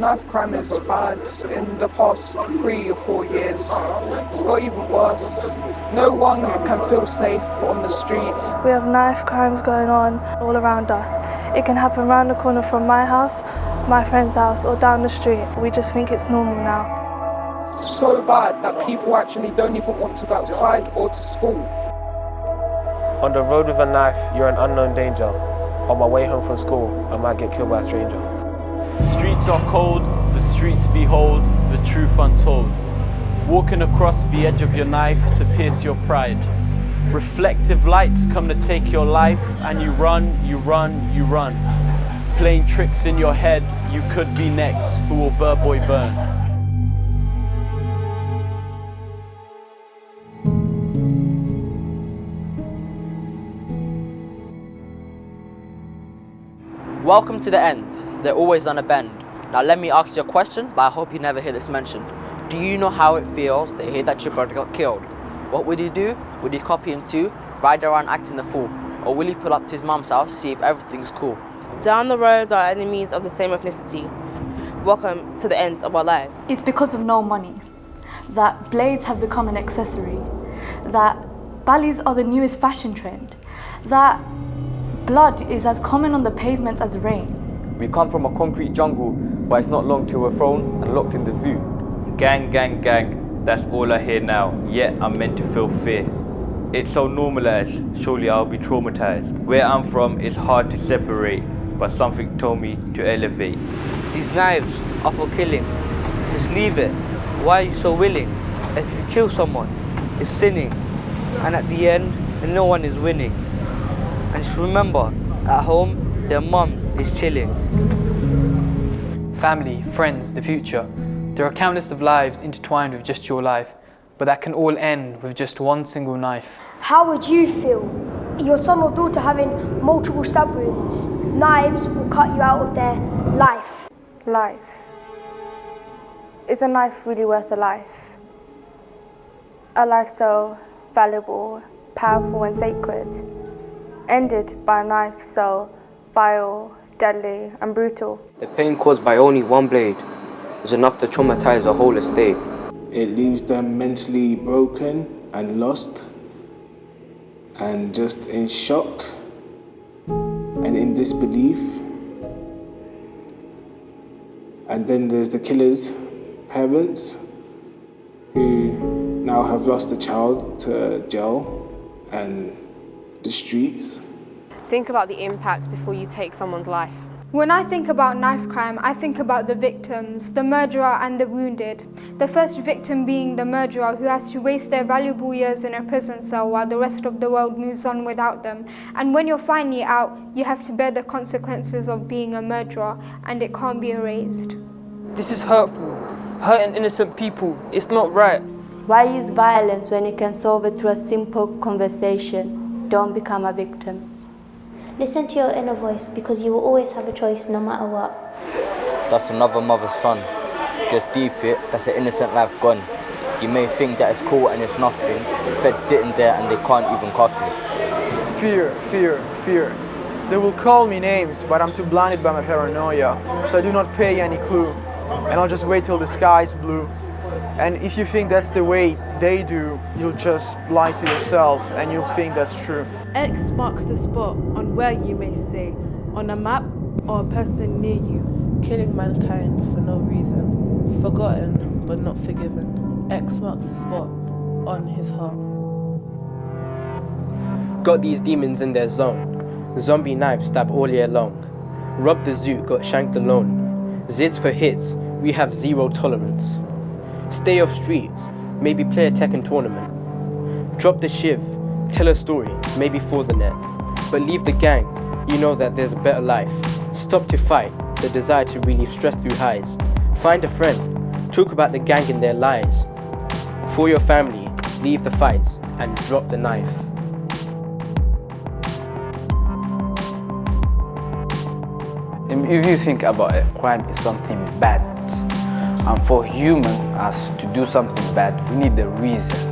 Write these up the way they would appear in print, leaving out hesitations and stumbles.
Knife crime is bad in the past 3 or 4 years. It's got even worse. No one can feel safe on the streets. We have knife crimes going on all around us. It can happen around the corner from my house, my friend's house, or down the street. We just think it's normal now. So bad that people actually don't even want to go outside or to school. On the road with a knife, you're an unknown danger. On my way home from school, I might get killed by a stranger. The streets are cold, the streets behold, the truth untold. Walking across the edge of your knife to pierce your pride. Reflective lights come to take your life, and you run, you run, you run. Playing tricks in your head, you could be next, who will verboy burn. Welcome to the end. They're always on a bend. Now let me ask you a question, but I hope you never hear this mentioned. Do you know how it feels to hear that your brother got killed? What would you do? Would you copy him too? Ride around acting the fool? Or will you pull up to his mum's house to see if everything's cool? Down the road are enemies of the same ethnicity. Welcome to the end of our lives. It's because of no money that blades have become an accessory, that ballies are the newest fashion trend, that blood is as common on the pavements as rain. We come from a concrete jungle, but it's not long till we're thrown and locked in the zoo. Gang, gang, gang, that's all I hear now, yet I'm meant to feel fear. It's so normalized, surely I'll be traumatized. Where I'm from, it's hard to separate, but something told me to elevate. These knives are for killing. Just leave it. Why are you so willing? If you kill someone, it's sinning. And at the end, no one is winning. And just remember, at home, their mum is chilling. Family, friends, the future. There are countless of lives intertwined with just your life, but that can all end with just one single knife. How would you feel? Your son or daughter having multiple stab wounds. Knives will cut you out of their life. Life. Is a knife really worth a life? A life so valuable, powerful and sacred, ended by a knife so vile, deadly and brutal. The pain caused by only one blade is enough to traumatize a whole estate. It leaves them mentally broken and lost and just in shock and in disbelief. And then there's the killer's parents who now have lost a child to jail and the streets. Think about the impact before you take someone's life. When I think about knife crime, I think about the victims, the murderer and the wounded. The first victim being the murderer, who has to waste their valuable years in a prison cell while the rest of the world moves on without them. And when you're finally out, you have to bear the consequences of being a murderer, and it can't be erased. This is hurtful. Hurting innocent people, it's not right. Why use violence when you can solve it through a simple conversation? Don't become a victim. Listen to your inner voice, because you will always have a choice no matter what. That's another mother's son. Just deep it, that's an innocent life gone. You may think that it's cool and it's nothing. Fed sitting there and they can't even cuff you. Fear, fear, fear. They will call me names, but I'm too blinded by my paranoia, so I do not pay any clue. And I'll just wait till the sky's blue. And if you think that's the way they do, you'll just lie to yourself and you'll think that's true. X marks the spot on where you may say, on a map or a person near you. Killing mankind for no reason, forgotten but not forgiven. X marks the spot on his heart. Got these demons in their zone. Zombie knives stab all year long. Rob the zoo, got shanked alone. Zids for hits, we have zero tolerance. Stay off streets, maybe play a Tekken tournament. Drop the shiv, tell a story, maybe for the net. But leave the gang, you know that there's a better life. Stop to fight, the desire to relieve stress through highs. Find a friend, talk about the gang and their lies. For your family, leave the fights and drop the knife. If you think about it, crime is something bad. And for human as to do something bad, we need a reason.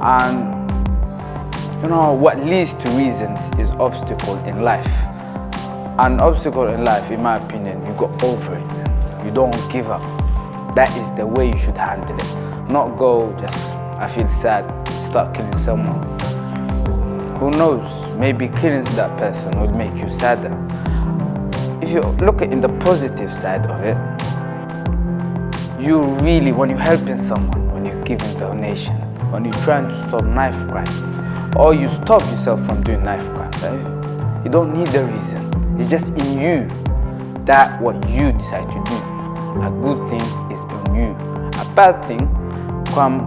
And you know what leads to reasons is obstacle in life. An obstacle in life, in my opinion, you go over it. You don't give up. That is the way you should handle it. Not go just, I feel sad, start killing someone. Who knows, maybe killing that person will make you sadder. If you look at in the positive side of it, you really, when you're helping someone, when you're giving donation, when you're trying to stop knife crime, or you stop yourself from doing knife crime, right? You don't need a reason. It's just in you, that what you decide to do. A good thing is in you. A bad thing comes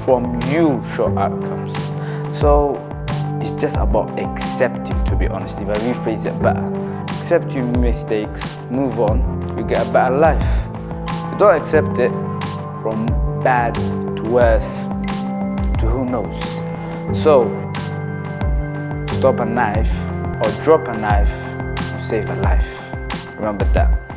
from you short outcomes. So it's just about accepting, to be honest. If I rephrase it better, accept your mistakes, move on, you get a better life. You don't accept it, from bad to worse to who knows. So stop a knife or drop a knife to save a life. Remember that.